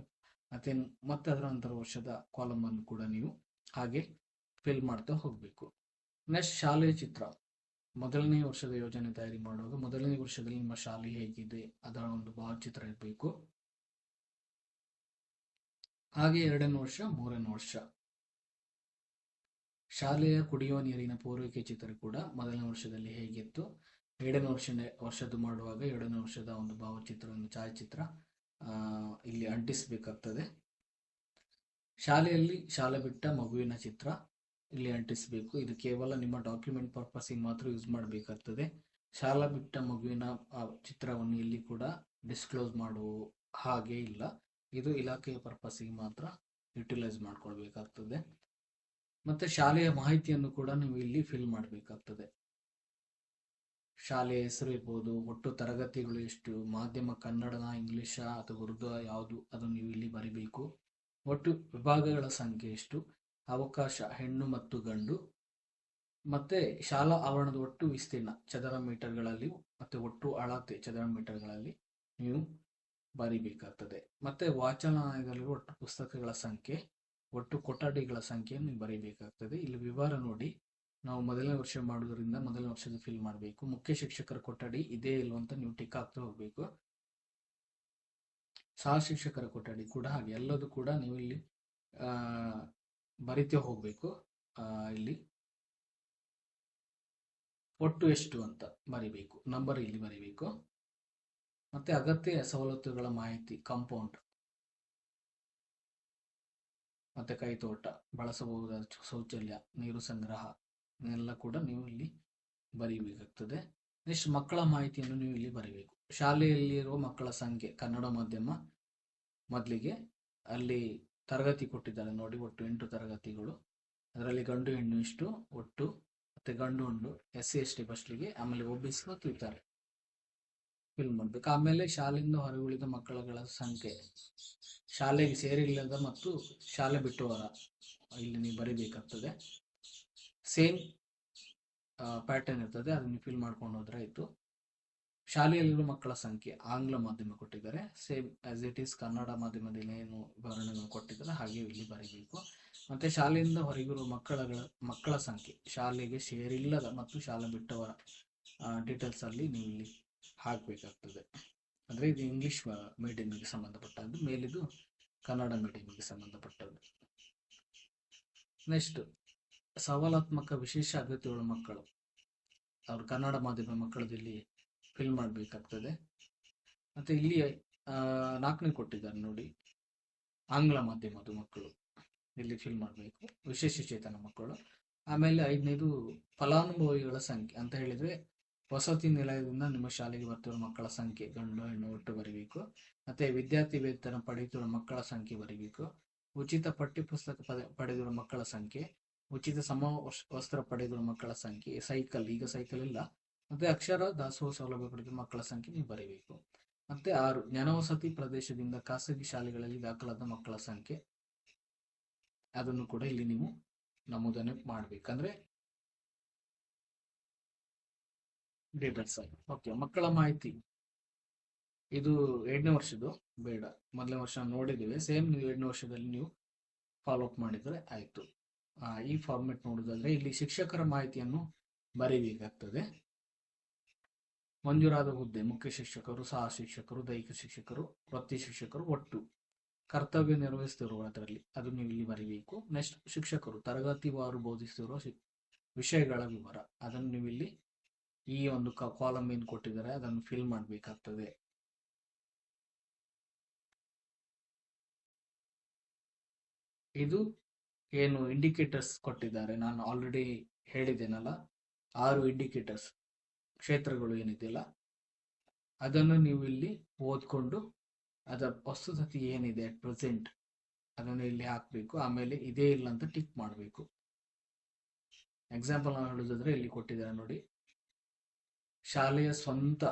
ಮತ್ತೆ ಅದರ ನಂತರ ವರ್ಷದ ಕಾಲಮ್ ಅನ್ನು ಕೂಡ ನೀವು ಹಾಗೆ ಫಿಲ್ ಮಾಡ್ತಾ ಹೋಗ್ಬೇಕು. ನೆಕ್ಸ್ಟ್ ಶಾಲೆಯ ಚಿತ್ರ. ಮೊದಲನೇ ವರ್ಷದ ಯೋಜನೆ ತಯಾರಿ ಮಾಡುವಾಗ ಮೊದಲನೇ ವರ್ಷದಲ್ಲಿ ನಿಮ್ಮ ಶಾಲೆ ಹೇಗಿದೆ ಅದರ ಒಂದು ಭಾವಚಿತ್ರ ಇರಬೇಕು. ಹಾಗೆ 2ನೇ ವರ್ಷ, 3ನೇ ವರ್ಷ ಶಾಲೆಯ ಕುಡಿಯುವ ನೀರಿನ ಪೂರೈಕೆ ಚಿತ್ರ ಕೂಡ ಮೊದಲನೇ ವರ್ಷದಲ್ಲಿ ಹೇಗಿತ್ತು, 2ನೇ ವರ್ಷದ ಮಾಡುವಾಗ 2ನೇ ವರ್ಷದ ಒಂದು ಭಾವಚಿತ್ರ, ಒಂದು ಛಾಯಾಚಿತ್ರ ಇಲ್ಲಿ ಅಂಟಿಸಬೇಕಾಗ್ತದೆ. ಶಾಲೆಯಲ್ಲಿ ಶಾಲೆ ಬಿಟ್ಟ ಮಗುವಿನ ಚಿತ್ರ ಇಲ್ಲಿ ಅಂಟಿಸಬೇಕು. ಇದು ಕೇವಲ ನಿಮ್ಮ ಡಾಕ್ಯುಮೆಂಟ್ ಪರ್ಪಸ್ಗೆ ಮಾತ್ರ ಯೂಸ್ ಮಾಡಬೇಕಾಗ್ತದೆ. ಶಾಲಾ ಬಿಟ್ಟ ಮಗುವಿನ ಚಿತ್ರವನ್ನು ಇಲ್ಲಿ ಕೂಡ ಡಿಸ್ಕ್ಲೋಸ್ ಮಾಡುವ ಹಾಗೆ ಇಲ್ಲ. ಇದು ಇಲಾಖೆಯ ಪರ್ಪಸ್ಗೆ ಮಾತ್ರ ಯುಟಿಲೈಸ್ ಮಾಡ್ಕೊಳ್ಬೇಕಾಗ್ತದೆ. ಮತ್ತೆ ಶಾಲೆಯ ಮಾಹಿತಿಯನ್ನು ಕೂಡ ನೀವು ಇಲ್ಲಿ ಫಿಲ್ ಮಾಡಬೇಕಾಗ್ತದೆ. ಶಾಲೆಯ ಹೆಸರು ಇರ್ಬೋದು, ಒಟ್ಟು ತರಗತಿಗಳು ಎಷ್ಟು, ಮಾಧ್ಯಮ ಕನ್ನಡನ, ಇಂಗ್ಲಿಷ ಅಥವಾ ಉರ್ದು ಯಾವುದು ಅದನ್ನು ನೀವು ಇಲ್ಲಿ ಬರಿಬೇಕು. ಒಟ್ಟು ವಿಭಾಗಗಳ ಸಂಖ್ಯೆ ಎಷ್ಟು, ಅವಕಾಶ ಹೆಣ್ಣು ಮತ್ತು ಗಂಡು, ಮತ್ತೆ ಶಾಲಾ ಆವರಣದ ಒಟ್ಟು ವಿಸ್ತೀರ್ಣ ಚದರ ಮೀಟರ್ಗಳಲ್ಲಿ ಮತ್ತೆ ಒಟ್ಟು ಅಳತೆ ಚದರ ಮೀಟರ್ಗಳಲ್ಲಿ ನೀವು ಬರಿಬೇಕಾಗ್ತದೆ. ಮತ್ತೆ ವಾಚನಾಲಯದಲ್ಲಿರುವ ಒಟ್ಟು ಪುಸ್ತಕಗಳ ಸಂಖ್ಯೆ, ಒಟ್ಟು ಕೊಠಡಿಗಳ ಸಂಖ್ಯೆಯನ್ನು ನೀವು ಬರೀಬೇಕಾಗ್ತದೆ. ಇಲ್ಲಿ ವಿವರ ನೋಡಿ, ನಾವು ಮೊದಲನೇ ವರ್ಷ ಮಾಡುವುದರಿಂದ ಮೊದಲನೇ ವರ್ಷದ ಫಿಲ್ ಮಾಡಬೇಕು. ಮುಖ್ಯ ಶಿಕ್ಷಕರ ಕೊಠಡಿ ಇದೇ ಇಲ್ವಂತ ನೀವು ಟಿಕ್ ಆಗ್ತಾ ಹೋಗ್ಬೇಕು. ಸಹ ಶಿಕ್ಷಕರ ಕೊಠಡಿ ಕೂಡ ಹಾಗೆ, ಎಲ್ಲದೂ ಕೂಡ ನೀವು ಇಲ್ಲಿ ಬರಿತಾ ಹೋಗ್ಬೇಕು. ಇಲ್ಲಿ ಒಟ್ಟು ಎಷ್ಟು ಅಂತ ಬರಿಬೇಕು, ನಂಬರ್ ಇಲ್ಲಿ ಬರಿಬೇಕು. ಮತ್ತೆ ಅಗತ್ಯ ಸವಲತ್ತುಗಳ ಮಾಹಿತಿ, ಕಾಂಪೌಂಡ್ ಮತ್ತೆ ಕೈತೋಟ, ಬಳಸಬಹುದಾದ ಶೌಚಾಲಯ, ನೀರು ಸಂಗ್ರಹ ಇದನ್ನೆಲ್ಲ ಕೂಡ ನೀವು ಇಲ್ಲಿ ಬರೀಬೇಕಾಗ್ತದೆ. ನೆಕ್ಸ್ಟ್ ಮಕ್ಕಳ ಮಾಹಿತಿಯನ್ನು ನೀವು ಇಲ್ಲಿ ಬರೀಬೇಕು. ಶಾಲೆಯಲ್ಲಿರುವ ಮಕ್ಕಳ ಸಂಖ್ಯೆ, ಕನ್ನಡ ಮಾಧ್ಯಮ ಮೊದಲಿಗೆ ಅಲ್ಲಿ ತರಗತಿ ಕೊಟ್ಟಿದ್ದಾರೆ ನೋಡಿ, ಒಟ್ಟು 8 ತರಗತಿಗಳು. ಅದರಲ್ಲಿ ಗಂಡು ಹೆಣ್ಣು ಇಷ್ಟು ಒಟ್ಟು, ಮತ್ತೆ ಗಂಡು ಹೆಣ್ಣು SC ST ಫಸ್ಟ್ಗೆ, ಆಮೇಲೆ OBC ಇರ್ತಾರೆ ಫಿಲ್ ಮಾಡ್ಬೇಕು. ಆಮೇಲೆ ಶಾಲೆಯಿಂದ ಹೊರಗುಳಿದ ಮಕ್ಕಳುಗಳ ಸಂಖ್ಯೆ, ಶಾಲೆಗೆ ಸೇರಿಲ್ಲದ ಮತ್ತು ಶಾಲೆ ಬಿಟ್ಟುವರ ಇಲ್ಲಿ ನೀವು ಬರಿಬೇಕಾಗ್ತದೆ. ಸೇಮ್ ಪ್ಯಾಟರ್ನ್ ಇರ್ತದೆ, ಅದನ್ನು ಫಿಲ್ ಮಾಡ್ಕೊಂಡು ಹೋದ್ರೆ ಆಯ್ತು. ಶಾಲೆಯಲ್ಲಿರುವ ಮಕ್ಕಳ ಸಂಖ್ಯೆ, ಆಂಗ್ಲ ಮಾಧ್ಯಮ ಕೊಟ್ಟಿದ್ದಾರೆ, same as it is Kannada ಮಾಧ್ಯಮದಲ್ಲಿ ಏನು ವಿವರಣೆಗಳು ಕೊಟ್ಟಿದ್ದಾರೆ ಹಾಗೆ ಇಲ್ಲಿ ಬರೀಬೇಕು. ಮತ್ತೆ ಶಾಲೆಯಿಂದ ಹೊರಗಿರುವ ಮಕ್ಕಳ ಸಂಖ್ಯೆ, ಶಾಲೆಗೆ ಸೇರಿಲ್ಲದ ಮತ್ತು ಶಾಲೆ ಬಿಟ್ಟವರ ಡೀಟೇಲ್ಸ್ ಅಲ್ಲಿ ನೀವು ಇಲ್ಲಿ ಹಾಕಬೇಕಾಗ್ತದೆ. ಅಂದ್ರೆ ಇದು ಇಂಗ್ಲಿಷ್ ಮೀಡಿಯಂಗೆ ಸಂಬಂಧಪಟ್ಟದ್ದು, ಮೇಲಿದು ಕನ್ನಡ ಮೀಡಿಯಂಗೆ ಸಂಬಂಧಪಟ್ಟದ್ದು. ನೆಕ್ಸ್ಟ್ ಸವಾಲಾತ್ಮಕ ವಿಶೇಷ ಅಗತ್ಯಗಳ ಮಕ್ಕಳು, ಅವರು ಕನ್ನಡ ಮಾಧ್ಯಮ ಮಕ್ಕಳದಲ್ಲಿ ಫಿಲ್ ಮಾಡಬೇಕಾಗ್ತದೆ. ಮತ್ತೆ ಇಲ್ಲಿ 4ನೇ ಕೊಟ್ಟಿದ್ದಾರೆ ನೋಡಿ, ಆಂಗ್ಲ ಮಾಧ್ಯಮದ ಮಕ್ಕಳು ಇಲ್ಲಿ ಫಿಲ್ ಮಾಡಬೇಕು, ವಿಶೇಷ ಚೇತನ ಮಕ್ಕಳು. ಆಮೇಲೆ 5ನೇದು ಫಲಾನುಭವಿಗಳ ಸಂಖ್ಯೆ ಅಂತ ಹೇಳಿದ್ರೆ, ವಸತಿ ನಿಲಯದಿಂದ ನಿಮ್ಮ ಶಾಲೆಗೆ ಬರ್ತಿರೋ ಮಕ್ಕಳ ಸಂಖ್ಯೆ ಗಂಡು ಹೆಣ್ಣು ಒಟ್ಟು ಬರೀಬೇಕು. ಮತ್ತೆ ವಿದ್ಯಾರ್ಥಿ ವೇತನ ಪಡೆಯುತ್ತಿರುವ ಮಕ್ಕಳ ಸಂಖ್ಯೆ ಬರೀಬೇಕು. ಉಚಿತ ಪಠ್ಯ ಪುಸ್ತಕ ಪಡೆದಿರುವ ಮಕ್ಕಳ ಸಂಖ್ಯೆ, ಉಚಿತ ಸಮವಸ್ತ್ರ ಪಡೆದಿರುವ ಮಕ್ಕಳ ಸಂಖ್ಯೆ, ಸೈಕಲ್, ಈಗ ಸೈಕಲ್ ಇಲ್ಲ, ಮತ್ತೆ ಅಕ್ಷರ ದಾಸೋಹ ಸೌಲಭ್ಯ ಪಡೆದ ಮಕ್ಕಳ ಸಂಖ್ಯೆ ನೀವು ಬರೀಬೇಕು. ಮತ್ತೆ 6 ಜನವಸತಿ ಪ್ರದೇಶದಿಂದ ಖಾಸಗಿ ಶಾಲೆಗಳಲ್ಲಿ ದಾಖಲಾದ ಮಕ್ಕಳ ಸಂಖ್ಯೆ, ಅದನ್ನು ಕೂಡ ಇಲ್ಲಿ ನೀವು ನಮೂದನೆ ಮಾಡ್ಬೇಕಂದ್ರೆ ಡೀಟೇಲ್ಸ್ ಆಗಿ. ಓಕೆ, ಮಕ್ಕಳ ಮಾಹಿತಿ ಇದು 2ನೇ ವರ್ಷದ್ದು ಬೇಡ, ಮೊದಲನೇ ವರ್ಷ ನೋಡಿದ್ದೀವಿ. ಸೇಮ್ ನೀವು 2ನೇ ವರ್ಷದಲ್ಲಿ ನೀವು ಫಾಲೋ ಅಪ್ ಮಾಡಿದ್ರೆ ಆಯ್ತು. ಈ ಫಾರ್ಮೆಟ್ ನೋಡೋದಾದ್ರೆ ಇಲ್ಲಿ ಶಿಕ್ಷಕರ ಮಾಹಿತಿಯನ್ನು ಬರೀಬೇಕಾಗ್ತದೆ. ಮಂಜೂರಾದ ಹುದ್ದೆ, ಮುಖ್ಯ ಶಿಕ್ಷಕರು, ಸಹ ಶಿಕ್ಷಕರು, ದೈಹಿಕ ಶಿಕ್ಷಕರು, ವೃತ್ತಿ ಶಿಕ್ಷಕರು, ಒಟ್ಟು ಕರ್ತವ್ಯ ನಿರ್ವಹಿಸುತ್ತಿರುವ ಅದರಲ್ಲಿ ಅದು ನೀವು ಇಲ್ಲಿ ಬರೀಬೇಕು. ನೆಕ್ಸ್ಟ್ ಶಿಕ್ಷಕರು ತರಗತಿವಾರು ಬೋಧಿಸುತ್ತಿರುವ ವಿಷಯಗಳ ವಿವರ, ಅದನ್ನು ನೀವು ಇಲ್ಲಿ ಈ ಒಂದು ಕಾಲಮ್ ಏನು ಕೊಟ್ಟಿದ್ದಾರೆ ಅದನ್ನು ಫಿಲ್ ಮಾಡಬೇಕಾಗ್ತದೆ. ಇದು ಏನು ಇಂಡಿಕೇಟರ್ಸ್ ಕೊಟ್ಟಿದ್ದಾರೆ, ನಾನು ಆಲ್ರೆಡಿ ಹೇಳಿದ್ದೇನಲ್ಲ, 6 ಇಂಡಿಕೇಟರ್ಸ್ ಕ್ಷೇತ್ರಗಳು ಏನಿದೆಯಲ್ಲ ಅದನ್ನು ನೀವು ಇಲ್ಲಿ ಓದ್ಕೊಂಡು ಅದರ ವಸ್ತುಸ್ಥಿತಿ ಏನಿದೆ ಅಟ್ ಪ್ರೆಸೆಂಟ್ ಅದನ್ನು ಇಲ್ಲಿ ಹಾಕಬೇಕು. ಆಮೇಲೆ ಇದೇ ಇಲ್ಲ ಅಂತ ಟಿಕ್ ಮಾಡಬೇಕು. ಎಕ್ಸಾಂಪಲ್ ನಾವು ಹೇಳೋದಾದ್ರೆ ಇಲ್ಲಿ ಕೊಟ್ಟಿದ್ದಾರೆ ನೋಡಿ, ಶಾಲೆಯ ಸ್ವಂತ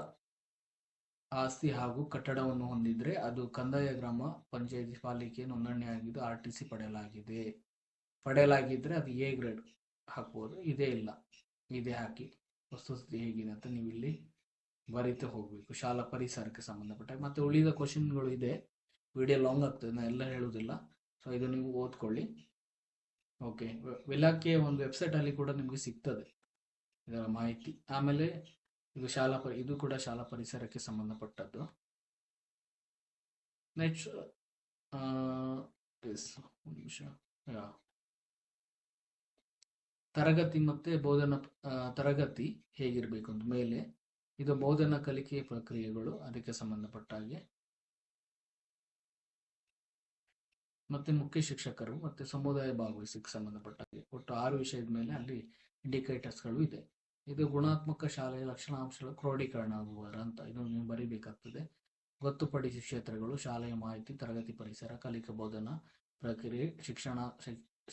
ಆಸ್ತಿ ಹಾಗೂ ಕಟ್ಟಡವನ್ನು ಹೊಂದಿದ್ರೆ ಅದು ಕಂದಾಯ ಗ್ರಾಮ ಪಂಚಾಯತಿ ಪಾಲಿಕೆ ನೋಂದಣಿ ಆಗಿದ್ದು RTC ಪಡೆಯಲಾಗಿದ್ರೆ ಅದು A ಗ್ರೇಡ್ ಹಾಕ್ಬೋದು. ಇದೇ ಇಲ್ಲ, ಇದೇ ಹಾಕಿ ವಸ್ತುಸ್ಥಿತಿ ಹೇಗಿದೆ ಅಂತ ನೀವು ಇಲ್ಲಿ ಬರೀತಾ ಹೋಗ್ಬೇಕು, ಶಾಲಾ ಪರಿಸರಕ್ಕೆ ಸಂಬಂಧಪಟ್ಟ. ಮತ್ತೆ ಉಳಿದ ಕ್ವಶನ್ಗಳು ಇದೆ, ವಿಡಿಯೋ ಲಾಂಗ್ ಆಗ್ತದೆ, ನಾನು ಎಲ್ಲ ಹೇಳುವುದಿಲ್ಲ, ಸೊ ಇದು ನೀವು ಓದ್ಕೊಳ್ಳಿ. ಓಕೆ, ಇಲಾಖೆಯ ಒಂದು ವೆಬ್ಸೈಟ್ ಅಲ್ಲಿ ಕೂಡ ನಿಮಗೆ ಸಿಗ್ತದೆ ಇದರ ಮಾಹಿತಿ. ಆಮೇಲೆ ಇದು ಇದು ಕೂಡ ಶಾಲಾ ಪರಿಸರಕ್ಕೆ ಸಂಬಂಧಪಟ್ಟದ್ದು. ನೆಕ್ಸ್ಟ್ ತರಗತಿ ಮತ್ತೆ ಬೋಧನಾ ತರಗತಿ ಹೇಗಿರ್ಬೇಕು ಅಂತ ಮೇಲೆ, ಇದು ಬೋಧನಾ ಕಲಿಕೆಯ ಪ್ರಕ್ರಿಯೆಗಳು ಅದಕ್ಕೆ ಸಂಬಂಧಪಟ್ಟ ಹಾಗೆ. ಮತ್ತೆ ಮುಖ್ಯ ಶಿಕ್ಷಕರು ಮತ್ತೆ ಸಮುದಾಯ ಭಾಗವಹಿಸಕ್ಕೆ ಸಂಬಂಧಪಟ್ಟ ಹಾಗೆ ಒಟ್ಟು 6 ವಿಷಯದ ಮೇಲೆ ಅಲ್ಲಿ ಇಂಡಿಕೇಟರ್ಸ್ಗಳು ಇದೆ. ಇದು ಗುಣಾತ್ಮಕ ಶಾಲೆಯ ಲಕ್ಷಣಾಂಶಗಳ ಕ್ರೋಢೀಕರಣ ಆಗುವರ ಅಂತ ಇದನ್ನು ನೀವು ಬರೀಬೇಕಾಗ್ತದೆ. ಗೊತ್ತುಪಡಿಸಿ ಕ್ಷೇತ್ರಗಳು, ಶಾಲೆಯ ಮಾಹಿತಿ, ತರಗತಿ ಪರಿಸರ, ಕಲಿಕಾ ಬೋಧನಾ ಪ್ರಕ್ರಿಯೆ,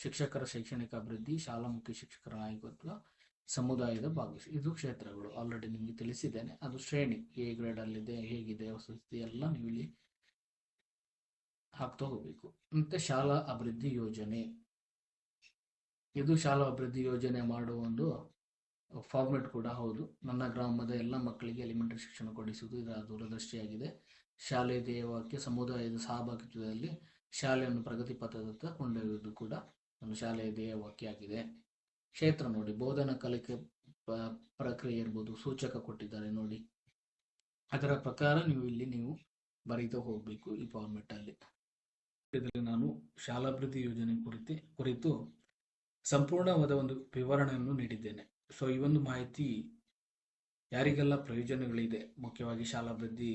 ಶಿಕ್ಷಕರ ಶೈಕ್ಷಣಿಕ ಅಭಿವೃದ್ಧಿ, ಶಾಲಾ ಮುಖ್ಯ ಶಿಕ್ಷಕರ ನಾಯಕತ್ವ, ಸಮುದಾಯದ ಭಾಗವಹಿಸಿ. ಇದು ಕ್ಷೇತ್ರಗಳು ಆಲ್ರೆಡಿ ನಿಮಗೆ ತಿಳಿಸಿದ್ದೇನೆ. ಅದು ಶ್ರೇಣಿ ಎ ಗ್ರೇಡ್ ಅಲ್ಲಿದೆ, ಹೇಗಿದೆ ವಸತಿ ಎಲ್ಲ ನೀವು ಇಲ್ಲಿ ಹಾಕ್ತಾ ಹೋಗ್ಬೇಕು. ಮತ್ತೆ ಶಾಲಾ ಅಭಿವೃದ್ಧಿ ಯೋಜನೆ, ಇದು ಶಾಲಾ ಅಭಿವೃದ್ಧಿ ಯೋಜನೆ ಮಾಡುವ ಒಂದು ಫಾರ್ಮೆಟ್ ಕೂಡ ಹೌದು. ನನ್ನ ಗ್ರಾಮದ ಎಲ್ಲ ಮಕ್ಕಳಿಗೆ ಎಲಿಮೆಂಟರಿ ಶಿಕ್ಷಣ ಕೊಡಿಸುವುದು ಇದರ ದೂರದೃಷ್ಟಿಯಾಗಿದೆ. ಶಾಲೆ ಧ್ಯೇಯವಾಕ್ಯ ಸಮುದಾಯದ ಸಹಭಾಗಿತ್ವದಲ್ಲಿ ಶಾಲೆಯನ್ನು ಪ್ರಗತಿ ಪಥದತ್ತ ಕೊಂಡೊಯ್ಯುವುದು ಕೂಡ ಒಂದು ಶಾಲೆಯ ಧ್ಯೇಯವಾಕ್ಯ ಆಗಿದೆ. ಕ್ಷೇತ್ರ ನೋಡಿ, ಬೋಧನಾ ಕಲಿಕೆ ಪ್ರಕ್ರಿಯೆ ಇರ್ಬೋದು, ಸೂಚಕ ಕೊಟ್ಟಿದ್ದಾರೆ ನೋಡಿ, ಅದರ ಪ್ರಕಾರ ನೀವು ಬರೀತಾ ಹೋಗ್ಬೇಕು ಈ ಫಾರ್ಮೆಟ್ ಅಲ್ಲಿ. ಇದರಲ್ಲಿ ನಾನು ಶಾಲಾಭಿವೃದ್ಧಿ ಯೋಜನೆ ಕುರಿತು ಸಂಪೂರ್ಣವಾದ ಒಂದು ವಿವರಣೆಯನ್ನು ನೀಡಿದ್ದೇನೆ. ಸೊ ಈ ಒಂದು ಮಾಹಿತಿ ಯಾರಿಗೆಲ್ಲ ಪ್ರಯೋಜನಗಳಿದೆ, ಮುಖ್ಯವಾಗಿ ಶಾಲಾಭಿವೃದ್ಧಿ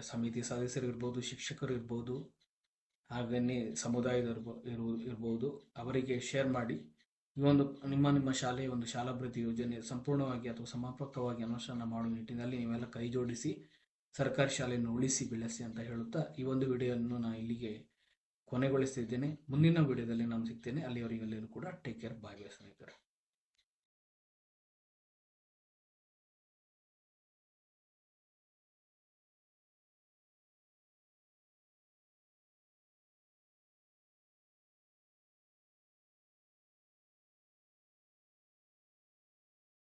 ಸಮಿತಿ ಸದಸ್ಯರು ಇರ್ಬೋದು, ಶಿಕ್ಷಕರು ಇರ್ಬೋದು, ಹಾಗೆಯೇ ಸಮುದಾಯದವರು ಇರ್ಬೋದು, ಅವರಿಗೆ ಶೇರ್ ಮಾಡಿ. ಈ ಒಂದು ನಿಮ್ಮ ಶಾಲೆಯ ಒಂದು ಶಾಲಾಭಿವೃದ್ಧಿ ಯೋಜನೆ ಸಂಪೂರ್ಣವಾಗಿ ಅಥವಾ ಸಮರ್ಪಕವಾಗಿ ಅನುಷ್ಠಾನ ಮಾಡುವ ನಿಟ್ಟಿನಲ್ಲಿ ನೀವೆಲ್ಲ ಕೈ ಜೋಡಿಸಿ ಸರ್ಕಾರಿ ಶಾಲೆಯನ್ನು ಉಳಿಸಿ ಬೆಳೆಸಿ ಅಂತ ಹೇಳುತ್ತಾ ಈ ಒಂದು ವಿಡಿಯೋವನ್ನು ನಾನು ಇಲ್ಲಿಗೆ ಕೊನೆಗೊಳಿಸ್ತಿದ್ದೇನೆ. ಮುಂದಿನ ವಿಡಿಯೋದಲ್ಲಿ ನಾನು ಸಿಗ್ತೇನೆ. ಅಲ್ಲಿಯವರೆಗೆಲ್ಲರೂ ಕೂಡ ಟೇಕ್ ಕೇರ್. ಬಾಯ್ ಸ್ನೇಹಿತರೆ.